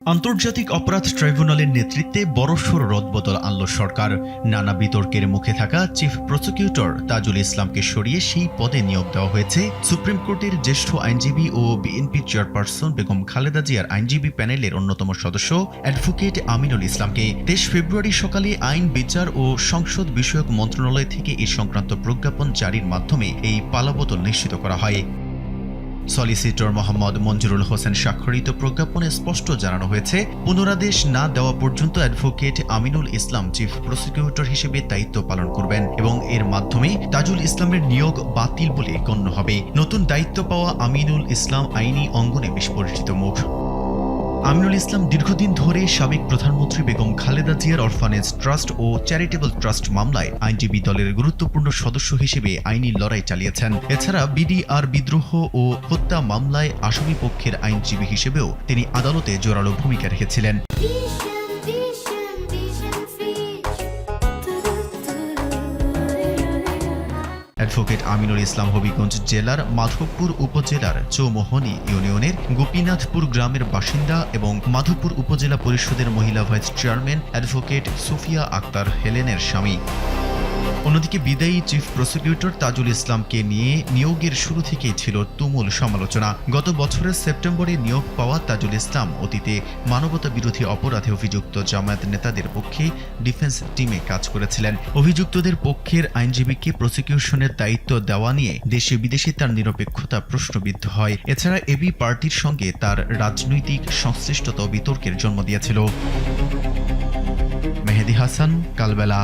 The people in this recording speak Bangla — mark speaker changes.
Speaker 1: আন্তর্জাতিক অপরাধ ট্রাইব্যুনালের নেতৃত্বে বড়সড় রদবদল আনল সরকার। নানা বিতর্কের মুখে থাকা চিফ প্রসিকিউটর তাজুল ইসলামকে সরিয়ে সেই পদে নিয়োগ দেওয়া হয়েছে সুপ্রিম কোর্টের জ্যেষ্ঠ আইনজীবী ও বিএনপি চেয়ারপারসন বেগম খালেদা জিয়ার আইনজীবী প্যানেলের অন্যতম সদস্য অ্যাডভোকেট আমিনুল ইসলামকে। 23 ফেব্রুয়ারি সকালে আইন, বিচার ও সংসদ বিষয়ক মন্ত্রণালয় থেকে এ সংক্রান্ত প্রজ্ঞাপন জারির মাধ্যমে এই পালাবদল নিশ্চিত করা হয়। সলিসিটর মোহাম্মদ মঞ্জুরুল হোসেন স্বাক্ষরিত প্রজ্ঞাপনে স্পষ্ট জানানো হয়েছে, পুনরাদেশ না দেওয়া পর্যন্ত advocate Aminul Islam chief prosecutor হিসেবে দায়িত্ব পালন করবেন এবং এর মাধ্যমে তাজুল ইসলামের নিয়োগ বাতিল বলে গণ্য হবে। নতুন দায়িত্ব পাওয়া আমিনুল ইসলাম আইনি অঙ্গনে বেশ পরিচিত মুখ। আমিনুল ইসলাম দীর্ঘদিন ধরে সাবেক প্রধানমন্ত্রী বেগম খালেদা জিয়ার অরফানেজ ট্রাস্ট ও চ্যারিটেবল ট্রাস্ট মামলায় আইনজীবী দলের গুরুত্বপূর্ণ সদস্য হিসেবে আইনি লড়াই চালিয়েছেন। এছাড়া বিডিআর বিদ্রোহ ও হত্যা মামলায় আসামি পক্ষের আইনজীবী হিসেবেও তিনি আদালতে জোরালো ভূমিকা রেখেছিলেন। অ্যাডভোকেট আমিনুল ইসলাম হবিগঞ্জ জেলার মাধবপুর উপজেলার চৌমোহনী ইউনিয়নের গোপীনাথপুর গ্রামের বাসিন্দা এবং মাধবপুর উপজেলা পরিষদের মহিলা vice chairman advocate Sufia Akter হেলেনের স্বামী। অন্যদিকে বিদায়ী চিফ প্রসিকিউটর তাজুল ইসলামকে নিয়ে নিয়োগের শুরু থেকেই ছিল তুমুল সমালোচনা। গত বছরের সেপ্টেম্বরে নিয়োগ পাওয়া তাজুল ইসলাম অতীতে মানবতা বিরোধী অপরাধে অভিযুক্ত জামায়াত নেতাদের পক্ষে ডিফেন্স টিমে কাজ করেছিলেন। অভিযুক্তদের পক্ষের আইনজীবীকে প্রসিকিউশনের দায়িত্ব দেওয়া নিয়ে দেশে বিদেশে তার নিরপেক্ষতা প্রশ্নবিদ্ধ হয়। এছাড়া এবি পার্টির সঙ্গে তার রাজনৈতিক সংশ্লিষ্টতা বিতর্কের জন্ম দিয়েছিল। মেহেদী হাসান, কালবেলা।